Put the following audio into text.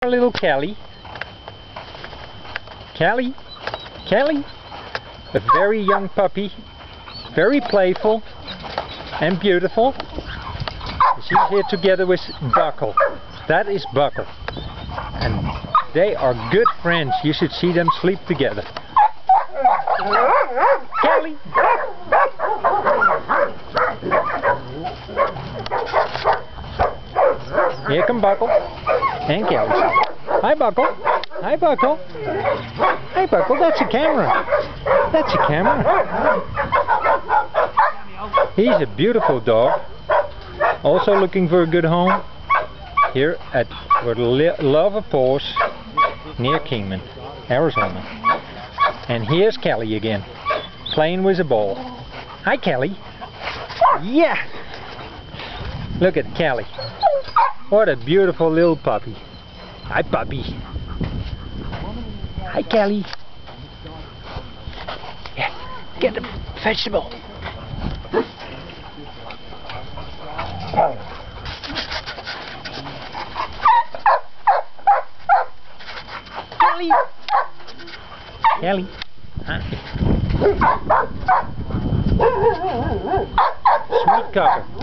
Our little Kelly. Kelly. Kelly. A very young puppy. Very playful and beautiful. She's here together with Buckle. That is Buckle. And they are good friends. You should see them sleep together. Kelly! Here come Buckle and Kelly. Hi Buckle. Hi Buckle. Hi Buckle, that's a camera. That's a camera. He's a beautiful dog. Also looking for a good home here at Fortheluvofpaws near Kingman, Arizona. And here's Kelly again, playing with a ball. Hi Kelly. Yeah! Look at Kelly. What a beautiful little puppy. Hi puppy. Hi Kelly. Yeah, get the vegetable. Kelly. Kelly. Hi. Sweet cocker.